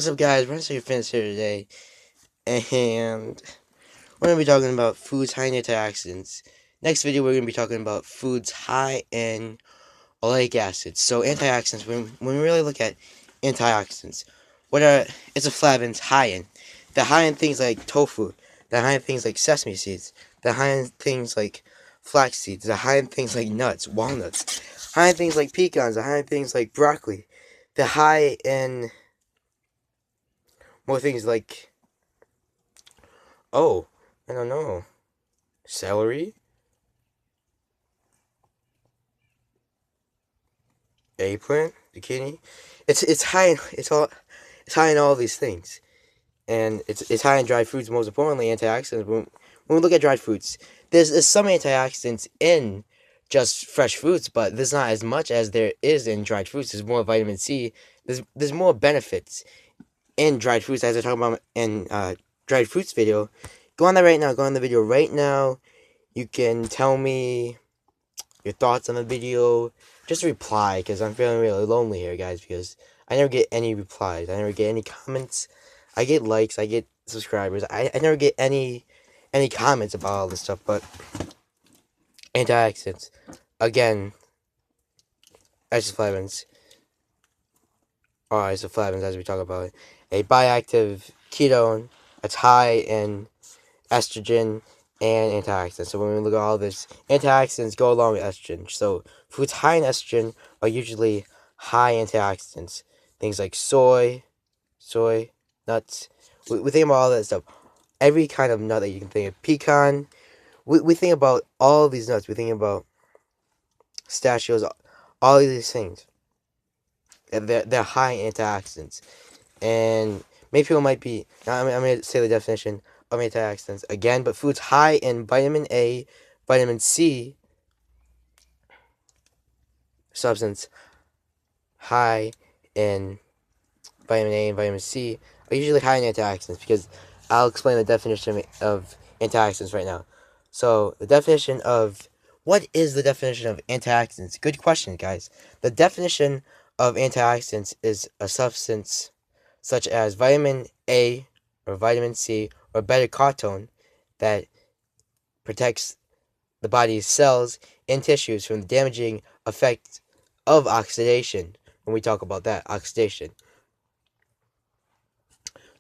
What's up, guys? Renzo Fence here today, and we're going to be talking about foods high in antioxidants. Next video, we're going to be talking about foods high in oleic acids. So, antioxidants, when we really look at antioxidants, it's a flavins high in. They're high in things like tofu, they're high in things like sesame seeds, they're high in things like flax seeds, they're high in things like nuts, walnuts, high in things like pecans, they're high in things like broccoli, they're high in more things like, oh, I don't know, celery, eggplant, zucchini. It's high in it's high in all these things, and it's high in dried fruits. Most importantly, antioxidants. When we look at dried fruits, there's some antioxidants in just fresh fruits, but there's not as much as there is in dried fruits. There's more vitamin C. There's more benefits in dried fruits, as I talk about in dried fruits video. Go on there right now. Go on the video right now. You can tell me your thoughts on the video. Just reply, because I'm feeling really lonely here, guys, because I never get any replies. I never get any comments. I get likes, I get subscribers. I never get any comments about all this stuff, but antioxidants. Again, isoflavones. Or isoflavones, as we talk about it. A bioactive ketone that's high in estrogen and antioxidants. So when we look at all this, antioxidants go along with estrogen. So foods high in estrogen are usually high antioxidants. Things like soy, nuts. We think about all that stuff. Every kind of nut that you can think of. Pecan. We think about all these nuts. We think about pistachios. All of these things. They're high in antioxidants. And many people might be... I'm going to say the definition of antioxidants again, but foods high in vitamin A, vitamin C, substance high in vitamin A and vitamin C are usually high in antioxidants, because I'll explain the definition of antioxidants right now. So what is the definition of antioxidants? Good question, guys. The definition of antioxidants is a substance such as vitamin A or vitamin C or beta-carotene that protects the body's cells and tissues from the damaging effects of oxidation. When we talk about that, oxidation.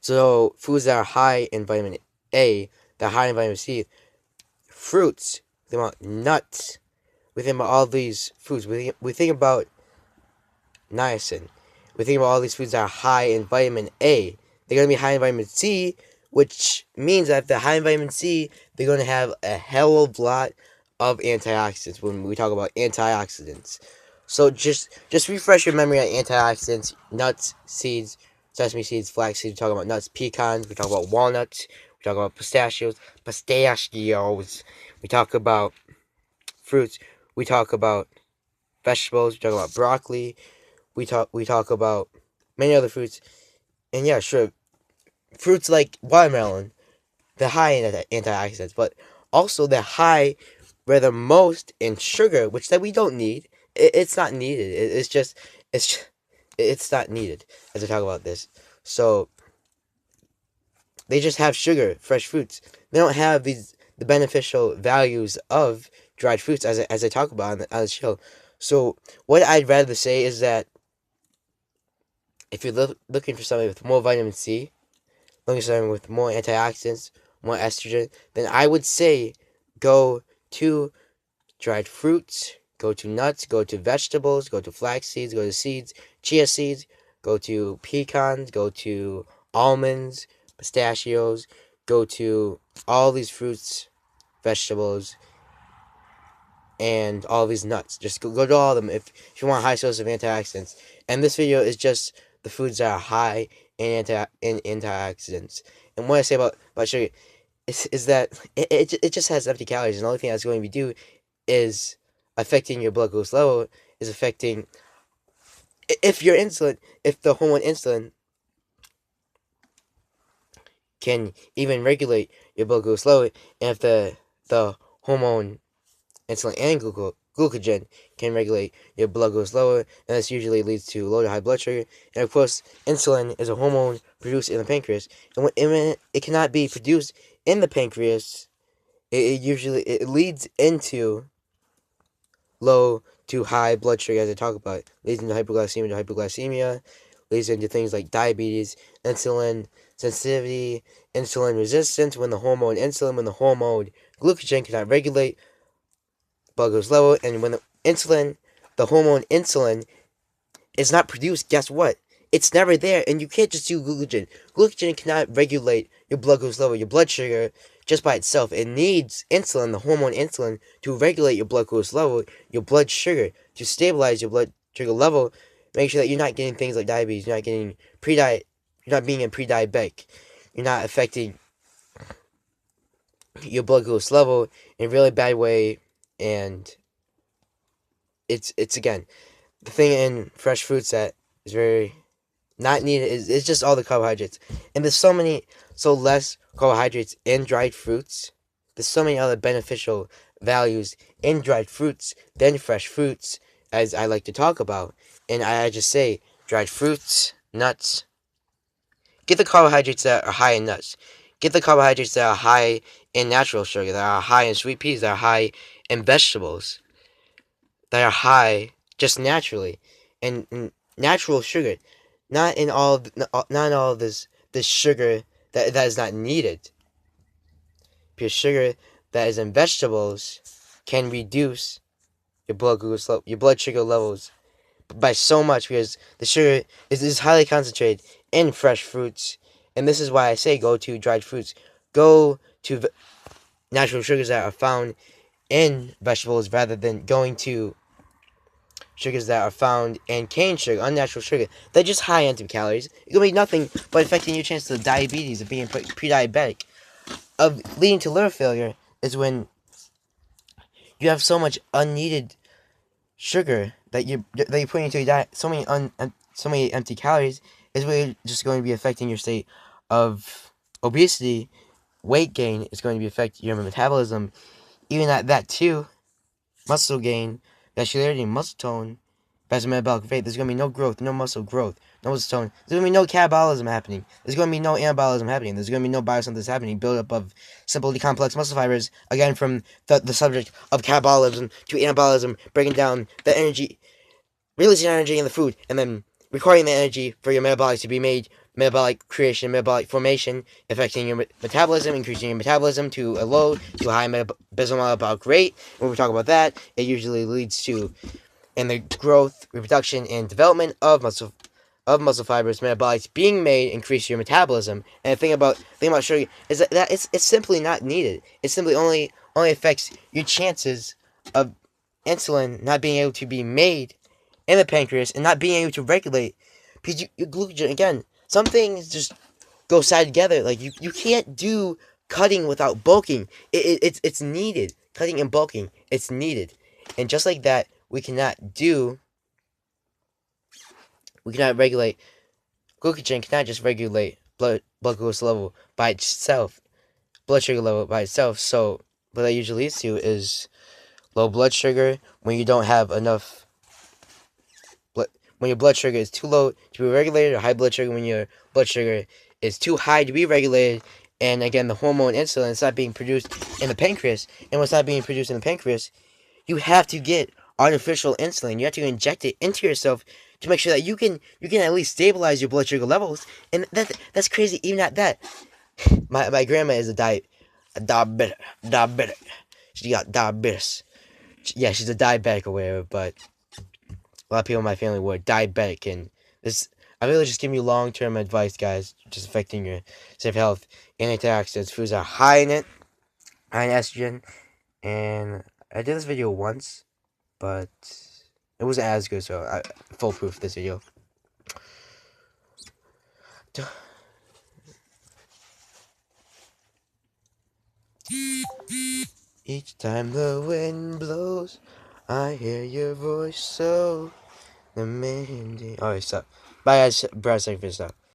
So foods that are high in vitamin A, that are high in vitamin C, fruits, we think about nuts, we think about all these foods. We think about niacin. We think about all these foods that are high in vitamin A. They're going to be high in vitamin C, which means that if they're high in vitamin C, they're going to have a hell of a lot of antioxidants when we talk about antioxidants. So just refresh your memory on antioxidants: nuts, seeds, sesame seeds, flax seeds. We talk about nuts, pecans. We talk about walnuts. We talk about pistachios. We talk about fruits. We talk about vegetables. We talk about broccoli. We talk about many other fruits. And yeah, sure, fruits like watermelon, they're high in antioxidants, but also they're high, rather most, in sugar, which that we don't need. It's not needed. It's not needed as I talk about this. So they just have sugar, fresh fruits. They don't have the beneficial values of dried fruits, as I talk about on the show. So what I'd rather say is that if you're looking for something with more vitamin C, looking for something with more antioxidants, more estrogen, then I would say go to dried fruits, go to nuts, go to vegetables, go to flax seeds, go to seeds, chia seeds, go to pecans, go to almonds, pistachios, go to all these fruits, vegetables, and all these nuts. Just go to all of them if you want a high source of antioxidants. And this video is just the foods that are high in antioxidants. And what I say about sugar is that it just has empty calories, and the only thing that's going to do is affecting your blood glucose level, is affecting if the hormone insulin can even regulate your blood glucose level, and if the hormone insulin and glucogen can regulate your blood glucose level, and this usually leads to low to high blood sugar. And of course, insulin is a hormone produced in the pancreas, and when it cannot be produced in the pancreas, it usually it leads into low to high blood sugar, as I talk about. It leads into hypoglycemia, leads into things like diabetes, insulin sensitivity, insulin resistance when the hormone glucagon cannot regulate blood glucose level, and when the hormone insulin is not produced, guess what? It's never there, and you can't just do glucagon. Glucagon cannot regulate your blood glucose level, your blood sugar, just by itself. It needs insulin, the hormone insulin, to regulate your blood glucose level, your blood sugar, to stabilize your blood sugar level. Make sure that you're not getting things like diabetes, you're not getting you're not being a pre-diabetic, you're not affecting your blood glucose level in a really bad way, and it's again the thing in fresh fruits that is very not needed is it's just all the carbohydrates. And there's so less carbohydrates in dried fruits. There's so many other beneficial values in dried fruits than fresh fruits, as I like to talk about. And I just say dried fruits, nuts. Get the carbohydrates that are high in nuts. Get the carbohydrates that are high in natural sugar, that are high in sweet peas, that are high in vegetables, that are high just naturally and natural sugar, not in all this sugar that is not needed. Because sugar that is in vegetables can reduce your blood sugar levels by so much, because the sugar is highly concentrated in fresh fruits. And this is why I say go to dried fruits. Go to natural sugars that are found in vegetables rather than going to sugars that are found in cane sugar, unnatural sugar. They're just high in calories. It's going to be nothing but affecting your chances of diabetes, of being pre-diabetic, of leading to liver failure, is when you have so much unneeded sugar that you're putting into your diet, so many empty calories, is really just going to be affecting your state of obesity. Weight gain is going to be affecting your metabolism. Even at that too, muscle gain, vascularity, muscle tone, faster metabolic rate. There's going to be no growth, no muscle growth, no muscle tone. There's going to be no catabolism happening. There's going to be no anabolism happening. There's going to be no biosynthesis happening. Buildup of simple complex muscle fibers. Again, from the subject of catabolism to anabolism, breaking down the energy, releasing energy in the food, and then requiring the energy for your metabolites to be made, metabolic creation, metabolic formation, affecting your metabolism, increasing your metabolism to a low, to a high basal metabolic rate. When we talk about that, it usually leads to the growth, reproduction, and development of muscle fibers, metabolites being made, increase your metabolism. And the thing about sugar is that it's simply not needed. It simply only affects your chances of insulin not being able to be made in the pancreas and not being able to regulate, because your glucagon, again, some things just go side together. Like you can't do cutting without bulking. It's needed. Cutting and bulking, it's needed. And just like that, we cannot regulate glucagon. Cannot just regulate blood glucose level by itself, blood sugar level by itself. So what that usually leads to is low blood sugar when you don't have enough. When your blood sugar is too low to be regulated, or high blood sugar when your blood sugar is too high to be regulated. And again, the hormone insulin is not being produced in the pancreas. And what's not being produced in the pancreas, you have to get artificial insulin. You have to inject it into yourself to make sure that you can at least stabilize your blood sugar levels. And that's crazy. Even at that, my grandma is a diabetic. She got diabetes. Yeah, she's a diabetic or whatever, but a lot of people in my family were diabetic, and this I really just give you long-term advice, guys, just affecting your safe health. Antioxidants, foods are high in it, high in estrogen, and I did this video once, but it wasn't as good, so full proof this video. Each time the wind blows, I hear your voice so demanding. Alright, stop. Bye, guys. Brad, second for stop.